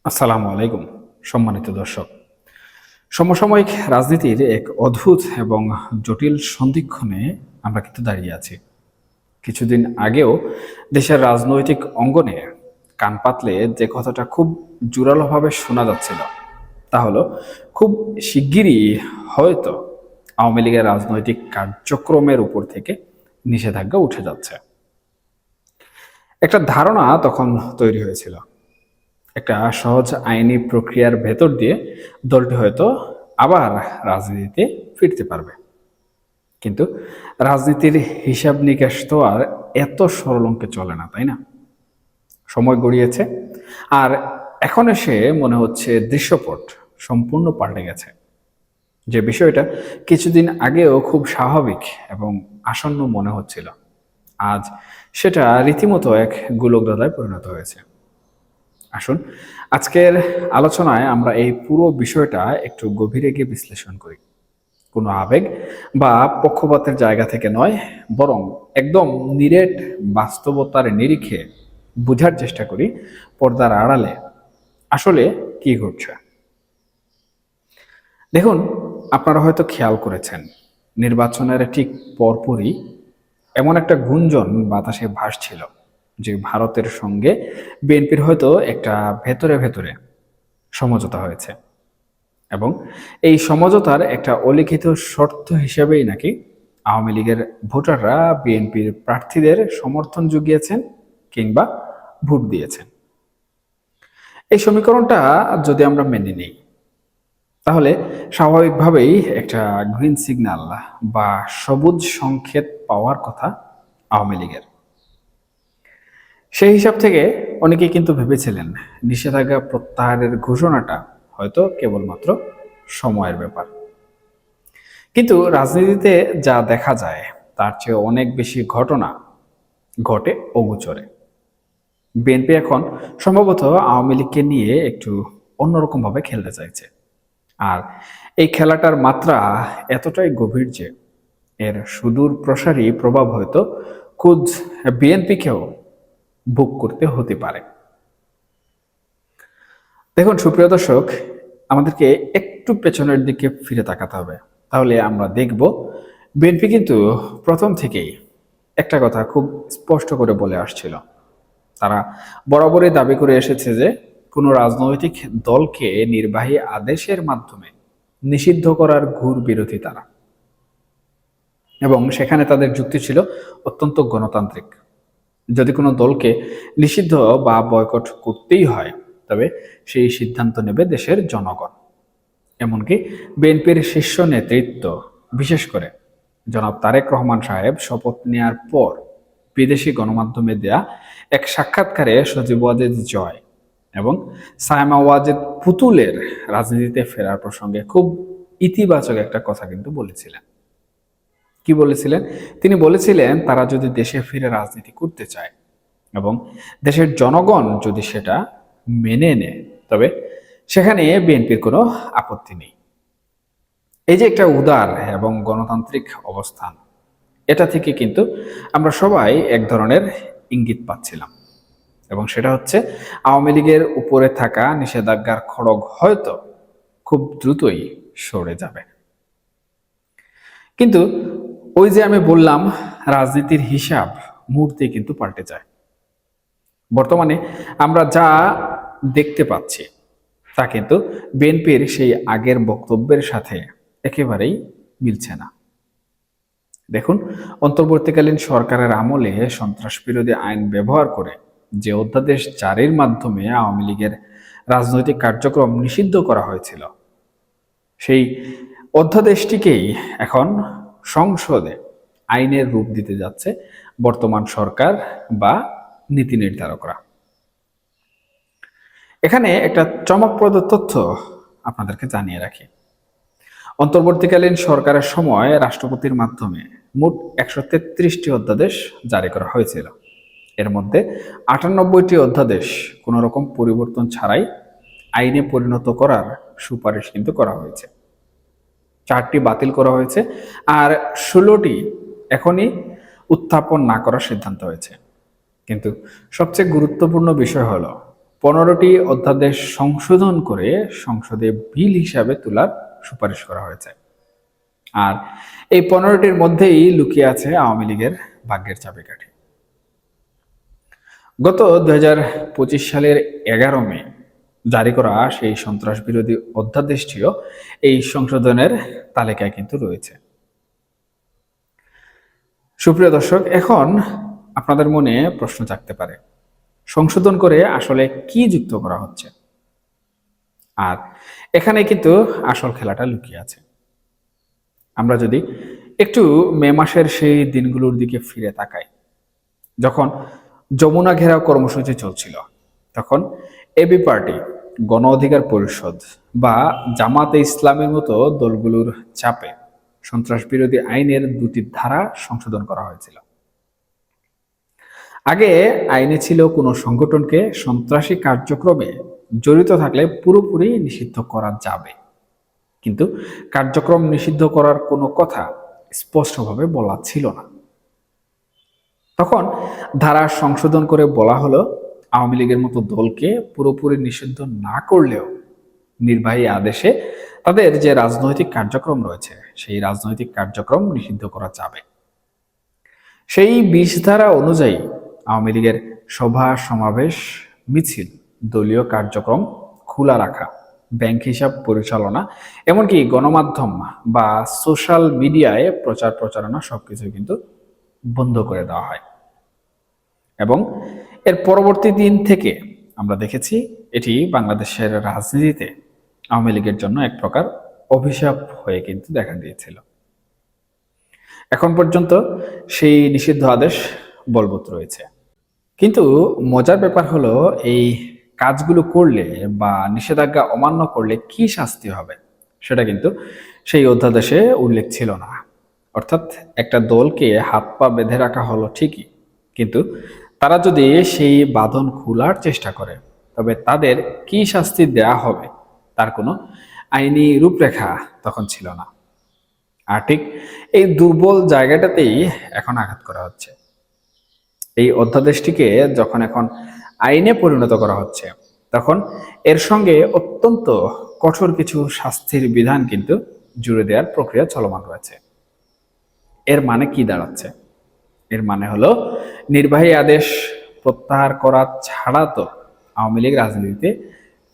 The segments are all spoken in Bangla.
আসসালামু আলাইকুম সম্মানিত দর্শক। সমসাময়িক রাজনীতির এক অদ্ভুত এবং জটিল সন্ধিক্ষণে আমরা কিন্তু দাঁড়িয়ে আছি। কিছুদিন আগেও দেশের রাজনৈতিক অঙ্গনে কান পাতলে যে কথাটা খুব জোরালোভাবে শোনা যাচ্ছিল তা হলো খুব শিগগিরই হয়তো আওয়ামী লীগের রাজনৈতিক কার্যক্রমের উপর থেকে নিষেধাজ্ঞা উঠে যাচ্ছে। একটা ধারণা তখন তৈরি হয়েছিল, একটা সহজ আইনি প্রক্রিয়ার ভেতর দিয়ে দলটি হয়তো আবার রাজনীতিতে ফিরতে পারবে। কিন্তু রাজনীতির হিসাব নিকাশ তো আর এত সরল অঙ্কে চলে না, তাই না? সময় গড়িয়েছে, আর এখন এসে মনে হচ্ছে দৃশ্যপট সম্পূর্ণ পাল্টে গেছে। যে বিষয়টা কিছুদিন আগেও খুব স্বাভাবিক এবং আসন্ন মনে হচ্ছিল, আজ সেটা রীতিমতো এক গোলকধাঁধায় পরিণত হয়েছে। আসুন আজকের আলোচনায় আমরা এই পুরো বিষয়টা একটু গভীরে গিয়ে বিশ্লেষণ করি। কোনো আবেগ বা পক্ষপাতের জায়গা থেকে নয়, বরং একদম নিরেট বাস্তবতার নিরিখে বোঝার চেষ্টা করি পর্দার আড়ালে আসলে কি ঘটছে। দেখুন, আপনারা হয়তো খেয়াল করেছেন, নির্বাচনের ঠিক পরপরই এমন একটা গুঞ্জন বাতাসে ভাসছিল যে ভারতের সঙ্গে বিএনপির হয়তো একটা ভেতরে ভেতরে সমঝোতা হয়েছে, এবং এই সমঝোতার একটা অলিখিত শর্ত হিসেবেই নাকি আওয়ামী লীগের ভোটাররা বিএনপির প্রার্থীদের সমর্থন জুগিয়েছেন কিংবা ভোট দিয়েছেন। এই সমীকরণটা যদি আমরা মেনে নিই, তাহলে স্বাভাবিকভাবেই একটা গ্রিন সিগন্যাল বা সবুজ সংকেত পাওয়ার কথা আওয়ামী লীগের। সেই হিসাব থেকে অনেকেই কিন্তু ভেবেছিলেন নিষেধাজ্ঞা প্রত্যাহারের ঘোষণাটা হয়তো কেবলমাত্র সময়ের ব্যাপার। কিন্তু রাজনীতিতে যা দেখা যায় তার চেয়ে অনেক বেশি ঘটনা ঘটে অগোচরে। বিএনপি এখন সম্ভবত আওয়ামী লীগকে নিয়ে একটু অন্যরকমভাবে খেলতে চাইছে, আর এই খেলাটার মাত্রা এতটাই গভীর যে এর সুদূর প্রসারী প্রভাব হয়তো খুদ বিএনপিকেও ভোগ করতে হতে পারে। দেখুন সুপ্রিয় দর্শক, আমাদেরকে একটু পেছনের দিকে ফিরে তাকাতে হবে, তাহলে আমরা দেখব বিএনপি কিন্তু প্রথম থেকেই একটা কথা খুব স্পষ্ট করে বলে আসছিল। তারা বরাবরই দাবি করে এসেছে যে কোনো রাজনৈতিক দলকে নির্বাহী আদেশের মাধ্যমে নিষিদ্ধ করার ঘোর বিরোধী তারা, এবং সেখানে তাদের যুক্তি ছিল অত্যন্ত গণতান্ত্রিক। যদি কোনো দলকে নিষিদ্ধ বা বয়কট করতেই হয়, তবে সেই সিদ্ধান্ত নেবে দেশের জনগণ। এমনকি বিএনপির শীর্ষ নেতৃত্ব, বিশেষ করে জনাব তারেক রহমান সাহেব শপথ নেয়ার পর বিদেশি গণমাধ্যমে দেয়া এক সাক্ষাৎকারে সজীব ওয়াজেদ জয় এবং সায়মা ওয়াজেদ পুতুলের রাজনীতিতে ফেরার প্রসঙ্গে খুব ইতিবাচক একটা কথা কিন্তু বলেছিলেন। কি বলেছিলেন? তিনি বলেছিলেন তারা যদি দেশে ফিরে রাজনীতি করতে চায় এবং দেশের জনগণ যদি সেটা মেনে নেয়, তবে সেখানে বিএনপির কোনো আপত্তি নেই। এই যে একটা উদার এবং গণতান্ত্রিক অবস্থান, এটা থেকে কিন্তু আমরা সবাই এক ধরনের ইঙ্গিত পাচ্ছিলাম, এবং সেটা হচ্ছে আওয়ামী লীগের উপরে থাকা নিষেধাজ্ঞার খড়গ হয়তো খুব দ্রুতই সরে যাবে। কিন্তু ওই যে আমি বললাম, রাজনীতির হিসাব মুহূর্তেই কিন্তু পাল্টে যায়। বর্তমানে আমরা যা দেখতে পাচ্ছি তা কিন্তু বিএনপির সেই আগের বক্তব্যের সাথে একেবারেই মিলছে না। দেখুন, অন্তর্বর্তীকালীন সরকারের আমলে সন্ত্রাস বিরোধী আইন ব্যবহার করে যে অধ্যাদেশ জারির মাধ্যমে আওয়ামী লীগের রাজনৈতিক কার্যক্রম নিষিদ্ধ করা হয়েছিল, সেই অধ্যাদেশটিকেই এখন সংসদে আইনের রূপ দিতে যাচ্ছে বর্তমান সরকার বা নীতি নির্ধারকরা। এখানে একটা চমকপ্রদ তথ্য আপনাদেরকে জানিয়ে রাখি। অন্তর্বর্তীকালীন সরকারের সময় রাষ্ট্রপতির মাধ্যমে মোট 133টি অধ্যাদেশ জারি করা হয়েছিল। এর মধ্যে 98টি অধ্যাদেশ কোনো রকম পরিবর্তন ছাড়াই আইনে পরিণত করার সুপারিশ কিন্তু করা হয়েছে। 4টি বাতিল করা হয়েছে, আর 16টি এখনই উত্থাপন না করার সিদ্ধান্ত হয়েছে। কিন্তু সবচেয়ে গুরুত্বপূর্ণ বিষয় হলো 15টি অধ্যাদেশ সংশোধন করে সংসদে বিল হিসাবে তোলার সুপারিশ করা হয়েছে। আর এই 15টির মধ্যেই লুকিয়ে আছে আওয়ামী লীগের ভাগ্যের চাবিকাঠি। গত 2025 সালের 11 মে জারি করা সেই সন্ত্রাস বিরোধী অধ্যাদেশটিও এই সংশোধনের তালিকায় কিন্তু রয়েছে। সুপ্রিয় দর্শক, এখন আপনাদের মনে প্রশ্ন জাগতে পারে, সংশোধন করে আসলে কি যুক্ত করা হচ্ছে? আর এখানে কিন্তু আসল খেলাটা লুকিয়ে আছে। আমরা যদি একটু মে মাসের সেই দিনগুলোর দিকে ফিরে তাকাই, যখন যমুনা ঘেরাও কর্মসূচি চলছিল, তখন এবি পার্টি, গণ অধিকার পরিষদ বা জামাতে ইসলামের মতো দলগুলোর চাপে সন্ত্রাস বিরোধী আইনের 2টি ধারা সংশোধন করা হয়েছিল। আগে আইনে ছিল কোনো সংগঠনকে সন্ত্রাসী কার্যক্রমে জড়িত থাকলে পুরোপুরি নিষিদ্ধ করা যাবে, কিন্তু কার্যক্রম নিষিদ্ধ করার কোনো কথা স্পষ্টভাবে বলা ছিল না। তখন ধারা সংশোধন করে বলা হলো, আওয়ামী লীগের মতো দলকে পুরোপুরি নিষিদ্ধ না করলেও নির্বাহী আদেশে তাদের যে রাজনৈতিক কার্যক্রম রয়েছে সেই রাজনৈতিক কার্যক্রম নিষিদ্ধ করা যাবে। সেই 20 ধারা অনুযায়ী আওয়ামী লীগের সভা সমাবেশ, মিছিল, দলীয় কার্যক্রম খোলা রাখা, ব্যাংক হিসাব পরিচালনা, এমনকি গণমাধ্যম বা সোশ্যাল মিডিয়ায় প্রচার প্রচারণা সবকিছু কিন্তু বন্ধ করে দেওয়া হয়। এবং এর পরবর্তী দিন থেকে আমরা দেখেছি এটি বাংলাদেশের রাজনীতিতে আওয়ামী লীগের জন্য এক প্রকার অভিশাপ হয়ে কিন্তু দেখা দিয়েছিল। এখন পর্যন্ত সেই নিষিদ্ধ আদেশ বলবৎ রয়েছে। কিন্তু মজার ব্যাপার হলো, এই কাজগুলো করলে বা নিষেধাজ্ঞা অমান্য করলে কি শাস্তি হবে সেটা কিন্তু সেই অধ্যাদেশে উল্লেখ ছিল না। অর্থাৎ একটা দলকে হাত পা বেঁধে রাখা হলো ঠিকই, কিন্তু তারা যদি সেই বাঁধন খোলার চেষ্টা করে তবে তাদের কি শাস্তি দেয়া হবে তার কোনো আইনি রূপরেখা তখন ছিল না। আর ঠিক এই দুর্বল জায়গাটাতেই এখন আঘাত করা হচ্ছে। এই অধ্যাদেশটিকে যখন এখন আইনে পরিণত করা হচ্ছে, তখন এর সঙ্গে অত্যন্ত কঠোর কিছু শাস্তির বিধান কিন্তু জুড়ে দেওয়ার প্রক্রিয়া চলমান রয়েছে। এর মানে কি দাঁড়াচ্ছে? এর মানে হলো, নির্বাহী আদেশ প্রত্যাহার করা ছাড়া তো আওয়ামী লীগ রাজনীতিতে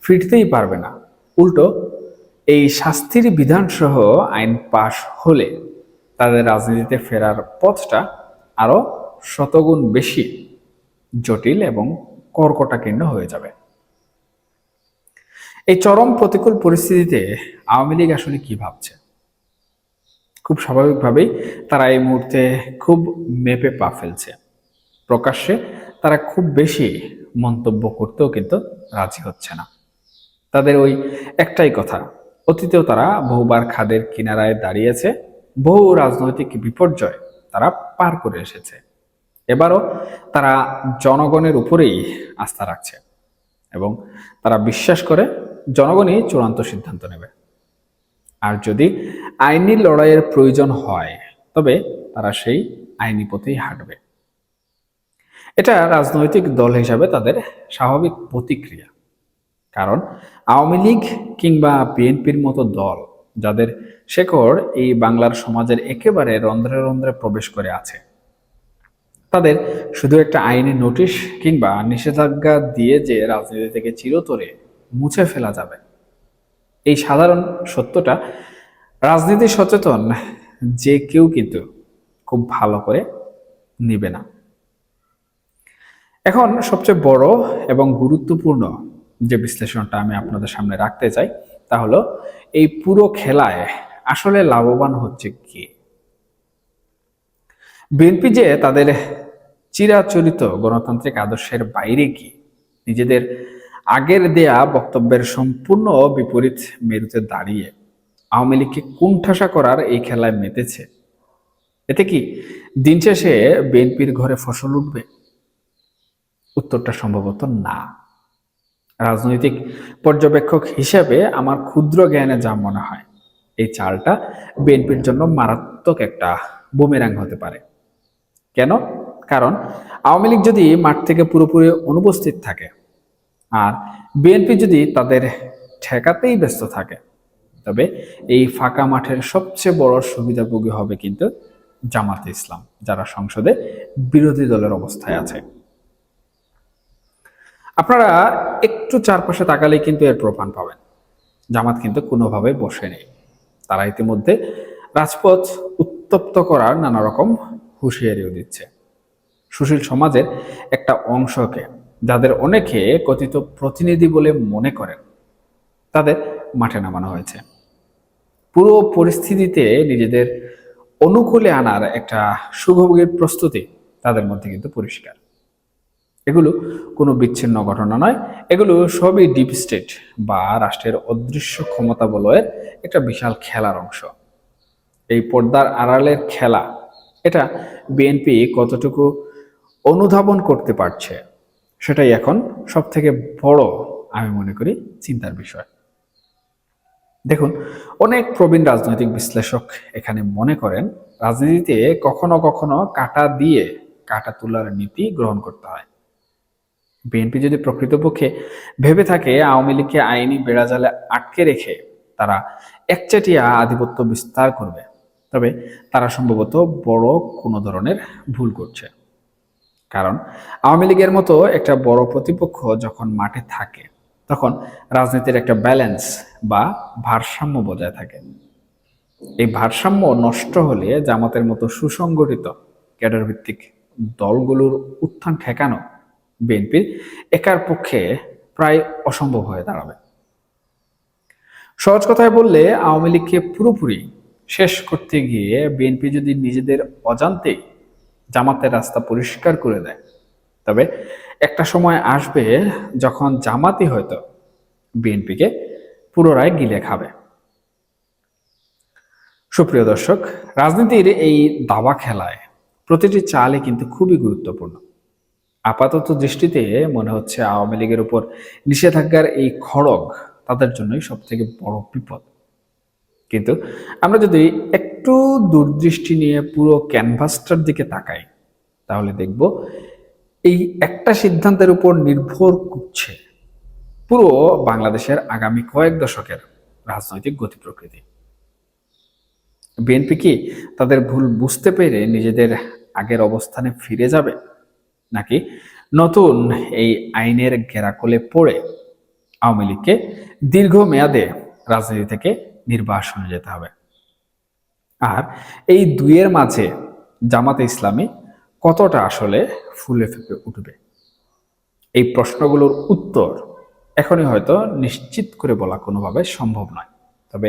ফিরতেই পারবে না। উল্টো এই শাস্তির বিধান সহ আইন পাশ হলে তাদের রাজনীতিতে ফেরার পথটা আরো শতগুণ বেশি জটিল এবং কর্কটাকীর্ণ হয়ে যাবে। এই চরম প্রতিকূল পরিস্থিতিতে আওয়ামী লীগ আসলে কি ভাবছে? খুব স্বাভাবিকভাবেই তারা এই মুহূর্তে খুব মেপে পা ফেলছে। প্রকাশ্যে তারা খুব বেশি মন্তব্য করতেও কিন্তু রাজি হচ্ছে না। তাদের ওই একটাই কথা, অতীতেও তারা বহুবার খাদের কিনারায় দাঁড়িয়েছে, বহু রাজনৈতিক বিপর্যয় তারা পার করে এসেছে। এবারও তারা জনগণের উপরেই আস্থা রাখছে এবং তারা বিশ্বাস করে জনগণই চূড়ান্ত সিদ্ধান্ত নেবে। আর যদি আইনি লড়াইয়ের প্রয়োজন হয় তবে তারা সেই আইনি পথেই হাঁটবে। এটা রাজনৈতিক দল হিসাবে তাদের স্বাভাবিক প্রতিক্রিয়া। কারণ আওয়ামী লীগ কিংবা বিএনপির মতো দল, যাদের শেকড় এই বাংলার সমাজের একেবারে রন্ধ্রে রন্ধ্রে প্রবেশ করে আছে, তাদের শুধু একটা আইনি নোটিশ কিংবা নিষেধাজ্ঞা দিয়ে যে রাজনীতি থেকে চিরতরে মুছে ফেলা যাবে, এই সাধারণ সত্যটা রাজনীতি সচেতন যে কেউ কিন্তু খুব ভালো করে নিবে না। এখন সবচেয়ে বড় এবং গুরুত্বপূর্ণ যে বিশ্লেষণটা আমি আপনাদের সামনে রাখতে চাই তা হলো, এই পুরো খেলায় আসলে লাভবান হচ্ছে কে? বিএনপি যে তাদের চিরাচরিত গণতান্ত্রিক আদর্শের বাইরে কি নিজেদের আগের দেয়া বক্তব্যের সম্পূর্ণ বিপরীত মেরুতে দাঁড়িয়ে আওয়ামী লীগকে কুণ্ঠাসা করার এই খেলায় মেতেছে, এতে কি দিন শেষে বিএনপির ঘরে ফসল উঠবে? উত্তরটা সম্ভবত না। রাজনৈতিক পর্যবেক্ষক হিসেবে আমার ক্ষুদ্র জ্ঞানে যা মনে হয়, এই চালটা বিএনপির জন্য মারাত্মক একটা বুমেরাং হতে পারে। কেন? কারণ আওয়ামী লীগ যদি মাঠ থেকে পুরোপুরি অনুপস্থিত থাকে, আর বিএনপি যদি তাদের ঠেকাতেই ব্যস্ত থাকে, তবে এই ফাঁকা মাঠের সবচেয়ে বড় সুবিধাভোগী হবে কিন্তু জামাতে ইসলাম, যারা সংসদে বিরোধী দলের অবস্থায় আছে। আপনারা একটু চারপাশে তাকালেই কিন্তু এর প্রমাণ পাবেন। জামাত কিন্তু কোনোভাবে বসে নেই। তারা ইতিমধ্যে রাজপথ উত্তপ্ত করার নানা রকম হুঁশিয়ারিও দিচ্ছে। সুশীল সমাজের একটা অংশকে, যাদের অনেকে কথিত প্রতিনিধি বলে মনে করেন, তাদের মাঠে নামানো হয়েছে। পুরো পরিস্থিতিতে নিজেদের অনুকূলে আনার একটা সুখভোগের প্রস্তুতি তাদের মধ্যে কিন্তু পরিষ্কার। এগুলো কোনো বিচ্ছিন্ন ঘটনা নয়, এগুলো সবই ডিপ স্টেট বা রাষ্ট্রের অদৃশ্য ক্ষমতা বলয়ের একটা বিশাল খেলার অংশ। এই পর্দার আড়ালের খেলা, এটা বিএনপি কতটুকু অনুধাবন করতে পারছে, সেটাই এখন সব থেকে বড়, আমি মনে করি, চিন্তার বিষয়। দেখুন, অনেক প্রবীণ রাজনৈতিক বিশ্লেষক এখানে মনে করেন রাজনীতিতে কখনো কখনো কাঁটা দিয়ে কাঁটা তোলার নীতি গ্রহণ করতে হয়। বিএনপি যদি প্রকৃতপক্ষে ভেবে থাকে আওয়ামী লীগকে আইনি বেড়াজালে আটকে রেখে তারা একচেটিয়া আধিপত্য বিস্তার করবে, তবে তারা সম্ভবত বড় কোনো ধরনের ভুল করছে। কারণ আওয়ামী লীগের মতো একটা বড় প্রতিপক্ষ যখন মাঠে থাকে, তখন রাজনীতির একটা ব্যালেন্স বা ভারসাম্য বজায় থাকে। এই ভারসাম্য নষ্ট হলে জামাতের মতো সুসংগঠিত ক্যাডার ভিত্তিক দলগুলোর উত্থান ঠেকানো বিএনপির একার পক্ষে প্রায় অসম্ভব হয়ে দাঁড়াবে। সহজ কথায় বললে, আওয়ামী লীগকে পুরোপুরি শেষ করতে গিয়ে বিএনপি যদি নিজেদের অজান্তেই জামাতের রাস্তা পরিষ্কার করে দেয়, তবে একটা সময় আসবে যখন জামাতই হয়তো বিএনপিকে পুনরায় গিলে খাবে। সুপ্রিয় দর্শক, রাজনীতির এই দাবা খেলায় প্রতিটি চালই কিন্তু খুবই গুরুত্বপূর্ণ। আপাতত দৃষ্টিতে মনে হচ্ছে আওয়ামী লীগের উপর নিষেধাজ্ঞার এই খড়গ তাদের জন্যই সব থেকে বড় বিপদ। কিন্তু আমরা যদি একটু দূরদৃষ্টি নিয়ে পুরো ক্যানভাসটার দিকে তাকাই, তাহলে দেখব এই একটা সিদ্ধান্তের উপর নির্ভর করছে পুরো বাংলাদেশের আগামী কয়েক দশকের রাজনৈতিক গতি প্রকৃতি। বিএনপি কি তাদের ভুল বুঝতে পেরে নিজেদের আগের অবস্থানে ফিরে যাবে, নাকি নতুন এই আইনের ঘেরাকলে পড়ে আওয়ামী লীগকে দীর্ঘমেয়াদে রাজনীতি থেকে নির্বাসনে যেতে হবে? আর এই দুইয়ের মাঝে জামাতে ইসলামী কতটা আসলে ফুলে ফেঁপে উঠবে? এই প্রশ্নগুলোর উত্তর এখনই হয়তো নিশ্চিত করে বলা কোনোভাবে সম্ভব নয়। তবে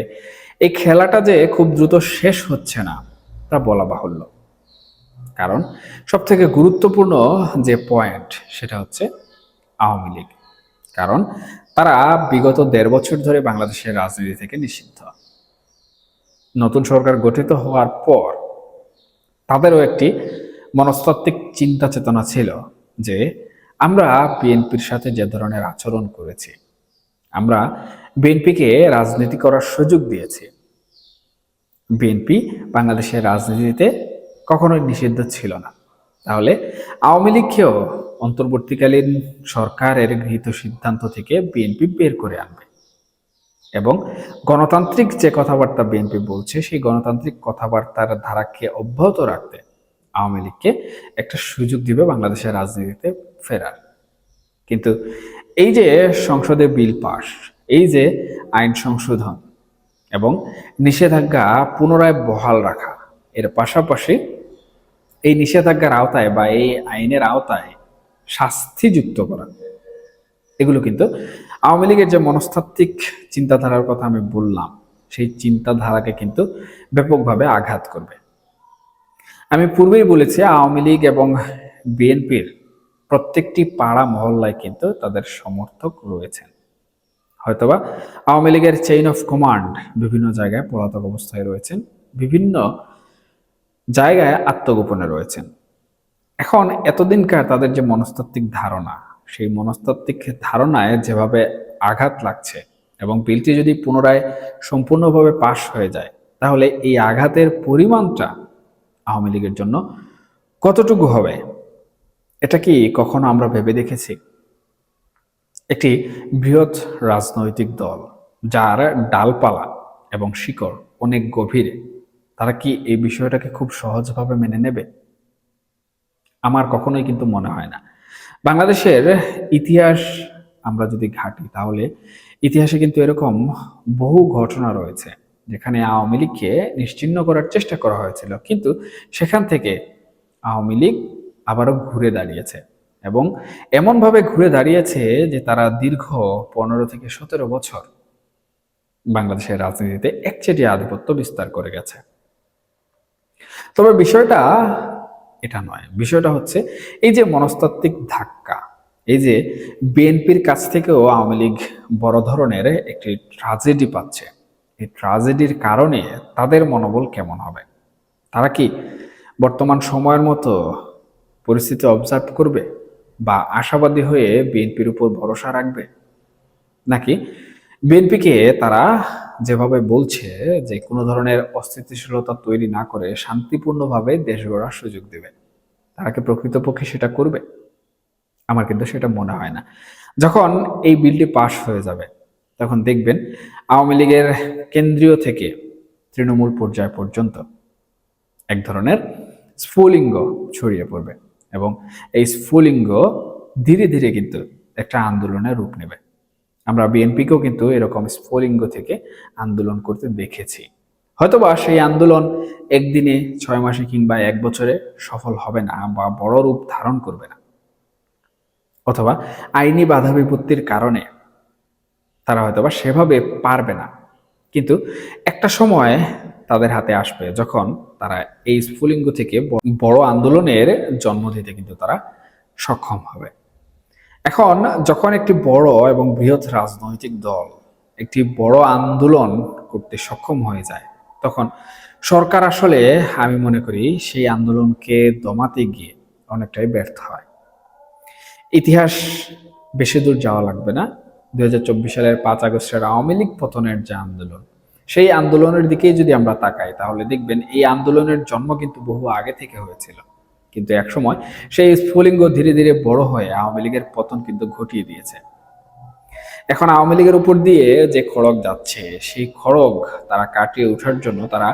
এই খেলাটা যে খুব দ্রুত শেষ হচ্ছে না, তা বলা বাহুল্য। কারণ সবথেকে গুরুত্বপূর্ণ যে পয়েন্ট, সেটা হচ্ছে আওয়ামী লীগ। কারণ তারা বিগত ১.৫ বছর ধরে বাংলাদেশের রাজনীতি থেকে নিষিদ্ধ। নতুন সরকার গঠিত হওয়ার পর তাদেরও একটি মনস্তাত্ত্বিক চিন্তা চেতনা ছিল যে আমরা বিএনপির সাথে যে ধরনের আচরণ করেছি, আমরা বিএনপিকে রাজনীতি করার সুযোগ দিয়েছি। বিএনপি বাংলাদেশের রাজনীতিতে কখনোই নিষিদ্ধ ছিল না। তাহলে আওয়ামী লীগকেও অন্তর্বর্তীকালীন সরকারের গৃহীত সিদ্ধান্ত থেকে বিএনপি বের করে আনবে এবং গণতান্ত্রিক যে কথাবার্তা বিএনপি বলছে, সেই গণতান্ত্রিক কথাবার্তার ধারাকে অব্যাহত রাখতে আওয়ামী লীগকে একটা সুযোগ দিবে বাংলাদেশের রাজনীতিতে ফেরার। কিন্তু এই যে সংসদে বিল পাস, এই যে আইন সংশোধন এবং নিষেধাজ্ঞা পুনরায় বহাল রাখা, এর পাশাপাশি এই নিষেধাজ্ঞার আওতায় বা এই আইনের আওতায় শাস্তি যুক্ত করা, এগুলো কিন্তু আওয়ামী লীগের যে মনস্তাত্ত্বিক চিন্তাধারার কথা আমি বললাম, সেই চিন্তাধারাকে কিন্তু ব্যাপকভাবে আঘাত করবে। আমি পূর্বেই বলেছি, আওয়ামী লীগ এবং বিএনপির প্রত্যেকটি পাড়া মহল্লায় কিন্তু তাদের সমর্থক রয়েছেন। হয়তোবা আওয়ামী লীগের চেইন অফ কমান্ড বিভিন্ন জায়গায় পলাতক অবস্থায় রয়েছেন, বিভিন্ন জায়গায় আত্মগোপনে রয়েছেন। এখন এতদিনকার তাদের যে মনস্তাত্ত্বিক ধারণা, সেই মনস্তাত্ত্বিক ধারণায় যেভাবে আঘাত লাগছে, এবং বিলটি যদি পুনরায় সম্পূর্ণভাবে পাশ হয়ে যায়, তাহলে এই আঘাতের পরিমাণটা আওয়ামী লীগের জন্য কতটুকু হবে, এটা কি কখনো আমরা ভেবে দেখেছি? একটি বৃহৎ রাজনৈতিক দল যার ডালপালা এবং শিকড় অনেক গভীরে, তারা কি এই বিষয়টাকে খুব সহজভাবে মেনে নেবে? আমার কখনোই কিন্তু মনে হয় না। বাংলাদেশের ইতিহাস আমরা যদি ঘাঁটি, তাহলে ইতিহাসে কিন্তু এরকম বহু ঘটনা রয়েছে যেখানে আওয়ামী লীগকে নিশ্চিহ্ন করার চেষ্টা করা হয়েছিল, কিন্তু সেখান থেকে আওয়ামী লীগ আবারও ঘুরে দাঁড়িয়েছে, এবং এমনভাবে ঘুরে দাঁড়িয়েছে যে তারা দীর্ঘ 15 থেকে 17 বছর বাংলাদেশের রাজনীতিতে একচেটিয়া আধিপত্য বিস্তার করে গেছে। তবে বিষয়টা এটা নয়, বিষয়টা হচ্ছে এই যে মনস্তাত্ত্বিক ধাক্কা, এই যে বিএনপির কাছ থেকেও আওয়ামী লীগ বড় ধরনের একটি ট্রাজেডি পাচ্ছে, এই ট্রাজেডির কারণে তাদের মনোবল কেমন হবে? তারা কি বর্তমান সময়ের মতো পরিস্থিতি অবজার্ভ করবে, বা আশাবাদী হয়ে বিএনপির উপর ভরসা রাখবে, নাকি বিএনপিকে তারা যেভাবে বলছে যে কোনো ধরনের অস্থিতিশীলতা তৈরি না করে শান্তিপূর্ণভাবে দেশ গড়ার সুযোগ দেবে, তারা কি প্রকৃতপক্ষে সেটা করবে? আমার কিন্তু সেটা মনে হয় না। যখন এই বিলটি পাশ হয়ে যাবে, তখন দেখবেন আওয়ামী লীগের কেন্দ্রীয় থেকে তৃণমূল পর্যায় পর্যন্ত এক ধরনের স্ফুলিঙ্গ ছড়িয়ে পড়বে, এবং এই স্ফুলিঙ্গ ধীরে ধীরে কিন্তু একটা আন্দোলনের রূপ নেবে। আমরা বিএনপিকেও কিন্তু এরকম স্ফুলিঙ্গ থেকে আন্দোলন করতে দেখেছি। হয়তোবা সেই আন্দোলন একদিনে, 6 মাসে কিংবা 1 বছরে সফল হবে না, বা বড় রূপ ধারণ করবে না, অথবা আইনি বাধা বিপত্তির কারণে তারা হয়তোবা সেভাবে পারবে না। কিন্তু একটা সময় তাদের হাতে আসবে যখন তারা এই স্ফুলিঙ্গ থেকে বড় আন্দোলনের জন্ম দিতে কিন্তু তারা সক্ষম হবে। এখন যখন একটি বড় এবং বৃহৎ রাজনৈতিক দল একটি বড় আন্দোলন করতে সক্ষম হয়ে যায়, তখন সরকার আসলে, আমি মনে করি, সেই আন্দোলনকে দমাতে গিয়ে অনেকটাই ব্যর্থ হয়। ইতিহাস বেশি দূর যাওয়া লাগবে না, 2024 সালের 5 আগস্টের আওয়ামী লীগ পতনের যে আন্দোলন, সেই আন্দোলনের দিকেই যদি আমরা তাকাই, তাহলে দেখবেন এই আন্দোলনের জন্ম কিন্তু বহু আগে থেকে হয়েছিল, কিন্তু একসময় সেই স্ফুলিঙ্গ ধীরে ধীরে বড় হয়ে আওয়ামী লীগের পতন কিন্তু ঘটিয়ে দিয়েছে। এখন আওয়ামী লীগের উপর দিয়ে যে খড়গ যাচ্ছে, সেই খড়গ তারা কাটিয়ে ওঠার জন্য তারা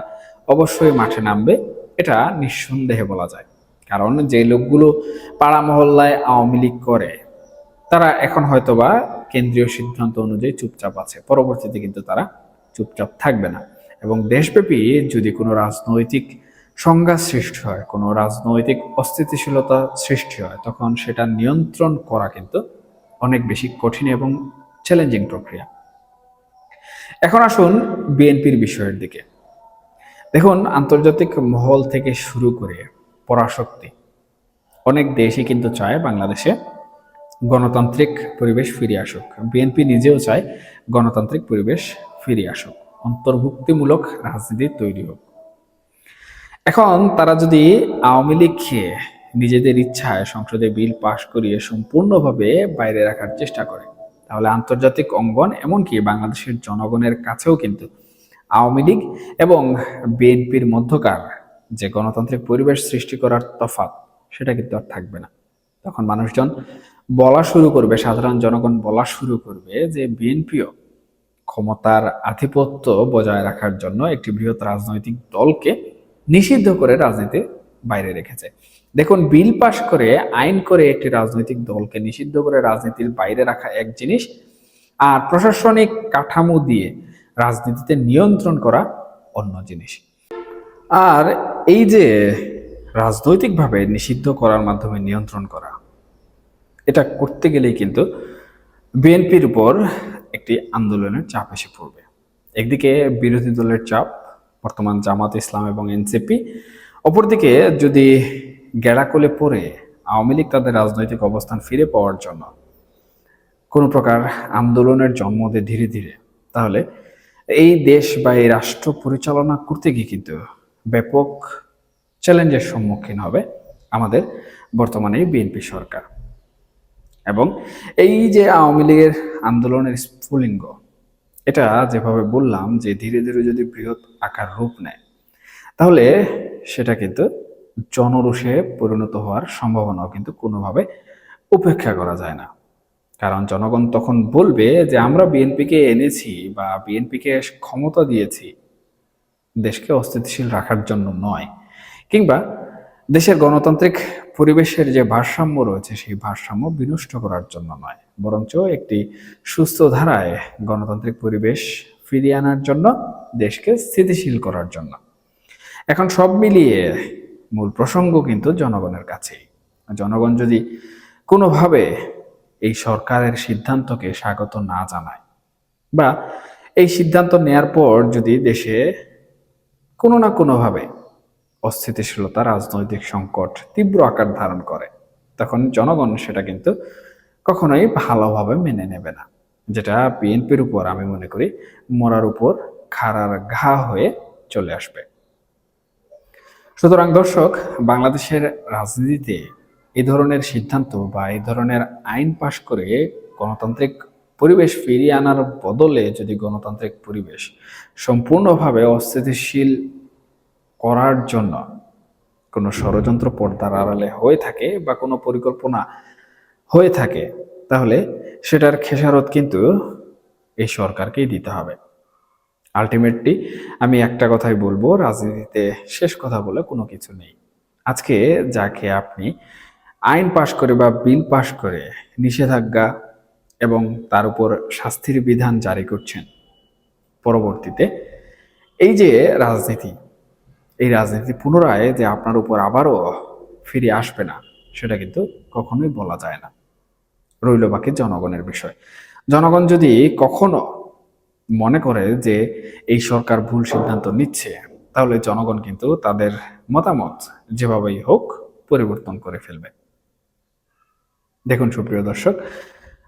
অবশ্যই মাঠে নামবে, এটা নিঃসন্দেহে বলা যায়। কারণ যে লোকগুলো পাড়া মহল্লায় আওয়ামী লীগ করে, তারা এখন হয়তোবা কেন্দ্রীয় সিদ্ধান্ত অনুযায়ী চুপচাপ আছে, পরবর্তীতে কিন্তু তারা চুপচাপ থাকবে না। এবং দেশব্যাপী যদি কোনো রাজনৈতিক সংঘাত সৃষ্টি হয়, কোনো রাজনৈতিক অস্থিতিশীলতা সৃষ্টি হয়, তখন সেটা নিয়ন্ত্রণ করা কিন্তু অনেক বেশি কঠিন এবং চ্যালেঞ্জিং প্রক্রিয়া। এখন আসুন বিএনপির বিষয়ের দিকে। দেখুন, আন্তর্জাতিক মহল থেকে শুরু করে পরাশক্তি অনেক দেশই কিন্তু চায় বাংলাদেশে গণতান্ত্রিক পরিবেশ ফিরে আসুক। বিএনপি নিজেও চায় গণতান্ত্রিক পরিবেশ ফিরে আসুক, অন্তর্ভুক্তিমূলক রাজনীতি তৈরি হোক। এখন তারা যদি আওয়ামী লীগকে নিজেদের ইচ্ছায় সংসদে বিল পাশ করিয়ে সম্পূর্ণভাবে বাইরে রাখার চেষ্টা করে, তাহলে আন্তর্জাতিক অঙ্গন, এমনকি বাংলাদেশের জনগণের কাছেও কিন্তু আওয়ামী লীগ এবং বিএনপির মধ্যকার যে গণতান্ত্রিক পরিবেশ সৃষ্টি করার তফাৎ, সেটা কিন্তু আর থাকবে না। তখন মানুষজন বলা শুরু করবে, সাধারণ জনগণ বলা শুরু করবে যে বিএনপিও ক্ষমতার আধিপত্য বজায় রাখার জন্য একটি বৃহৎ রাজনৈতিক দলকে নিষিদ্ধ করে রাজনীতির বাইরে রেখেছে। দেখুন, বিল পাশ করে, আইন করে একটি রাজনৈতিক দলকে নিষিদ্ধ করে রাজনীতির বাইরে রাখা এক জিনিস, আর প্রশাসনিক কাঠামো দিয়ে রাজনীতিতে নিয়ন্ত্রণ করা অন্য জিনিস। আর এই যে রাজনৈতিকভাবে নিষিদ্ধ করার মাধ্যমে নিয়ন্ত্রণ করা, এটা করতে গেলেই কিন্তু বিএনপির উপর একটি আন্দোলনের চাপ এসে পড়বে। একদিকে বিরোধী দলের চাপ, বর্তমান জামাত ইসলাম এবং এনসিপি, অপরদিকে যদি গেড়াকলে পড়ে আওয়ামী লীগ তাদের রাজনৈতিক অবস্থান ফিরে পাওয়ার জন্য কোনো প্রকার আন্দোলনের জন্ম দেয় ধীরে ধীরে, তাহলে এই দেশ বা এই রাষ্ট্র পরিচালনা করতে গিয়ে কিন্তু ব্যাপক চ্যালেঞ্জের সম্মুখীন হবে আমাদের বর্তমানে বিএনপি সরকার। এবং এই যে আওয়ামী লীগের আন্দোলনের স্ফুলিঙ্গ, এটা যেভাবে বললাম যে ধীরে ধীরে যদি বৃহৎ আকার রূপ নেয়, তাহলে সেটা কিন্তু জনরোষে পরিণত হওয়ার সম্ভাবনাও কিন্তু কোনোভাবে উপেক্ষা করা যায় না। কারণ জনগণ তখন বলবে যে আমরা বিএনপিকে এনেছি বা বিএনপিকে ক্ষমতা দিয়েছি দেশকে অস্থিতিশীল রাখার জন্য নয়, কিংবা দেশের গণতান্ত্রিক পরিবেশের যে ভারসাম্য রয়েছে সেই ভারসাম্য বিনষ্ট করার জন্য নয়, বরঞ্চ একটি সুস্থ ধারায় গণতান্ত্রিক পরিবেশ ফিরিয়ে আনার জন্য, দেশকে স্থিতিশীল করার জন্য। এখন সব মিলিয়ে মূল প্রসঙ্গ কিন্তু জনগণের কাছেই। জনগণ যদি কোনোভাবে এই সরকারের সিদ্ধান্তকে স্বাগত না জানায় বা এই সিদ্ধান্ত নেয়ার পর যদি দেশে কোনো না কোনোভাবে অস্থিতিশীলতা, রাজনৈতিক সংকট তীব্র আকার ধারণ করে, তখন জনগণ সেটা কিন্তু কখনোই ভালোভাবে মেনে নেবে না, যেটা বিএনপির উপর আমি মনে করি মরার উপর খাড়ার ঘা হয়ে চলে আসবে। সুতরাং দর্শক, বাংলাদেশের রাজনীতিতে এই ধরনের সিদ্ধান্ত বা এই ধরনের আইন পাশ করে গণতান্ত্রিক পরিবেশ ফিরিয়ে আনার বদলে যদি গণতান্ত্রিক পরিবেশ সম্পূর্ণভাবে অস্থিতিশীল করার জন্য কোনো ষড়যন্ত্র পর্দার আড়ালে হয়ে থাকে বা কোনো পরিকল্পনা হয়ে থাকে, তাহলে সেটার খেসারত কিন্তু এই সরকারকেই দিতে হবে। আলটিমেটলি আমি একটা কথাই বলবো, রাজনীতিতে শেষ কথা বলে কোনো কিছু নেই। আজকে যাকে আপনি আইন পাশ করে বা বিল পাশ করে নিষেধাজ্ঞা এবং তার উপর শাস্তির বিধান জারি করছেন, পরবর্তীতে এই যে রাজনীতি, এই রাজনীতি পুনরায় যে আপনার উপর আবারও ফিরে আসবে না, সেটা কিন্তু কখনোই বলা যায় না। রইল বাকি জনগণের বিষয়। জনগণ যদি কখনো মনে করে যে এই সরকার ভুল সিদ্ধান্ত নিচ্ছে, তাহলে জনগণ কিন্তু তাদের মতামত যেভাবেই হোক পরিবর্তন করে ফেলবে। দেখুন সুপ্রিয় দর্শক,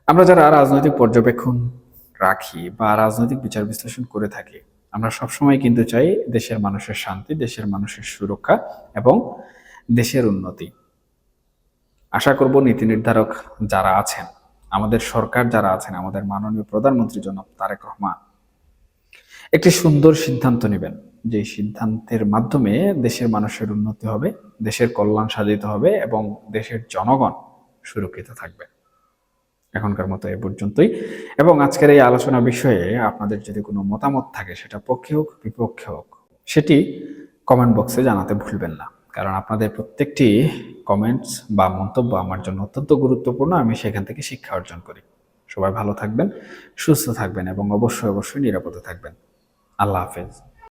আমরা যারা রাজনৈতিক পর্যবেক্ষণ রাখি বা রাজনৈতিক বিচার বিশ্লেষণ করে থাকি, আমরা সবসময় কিন্তু চাই দেশের মানুষের শান্তি, দেশের মানুষের সুরক্ষা এবং দেশের উন্নতি। আশা করব নীতি নির্ধারক যারা আছেন, আমাদের সরকার যারা আছেন, আমাদের মাননীয় প্রধানমন্ত্রী জনাব তারেক রহমান একটি সুন্দর সিদ্ধান্ত নেবেন, যে সিদ্ধান্তের মাধ্যমে দেশের মানুষের উন্নতি হবে, দেশের কল্যাণ সাধিত হবে এবং দেশের জনগণ সুরক্ষিত থাকবে। এখনকার মতো এ পর্যন্তই। এবং আজকের এই আলোচনা বিষয়ে আপনাদের যদি কোনো মতামত থাকে, সেটা পক্ষে হোক বিপক্ষে হোক, সেটি কমেন্ট বক্সে জানাতে ভুলবেন না। কারণ আপনাদের প্রত্যেকটি কমেন্টস বা মন্তব্য আমার জন্য অত্যন্ত গুরুত্বপূর্ণ। আমি সেখান থেকে শিক্ষা অর্জন করি। সবাই ভালো থাকবেন, সুস্থ থাকবেন এবং অবশ্যই নিরাপদে থাকবেন। আল্লাহ হাফেজ।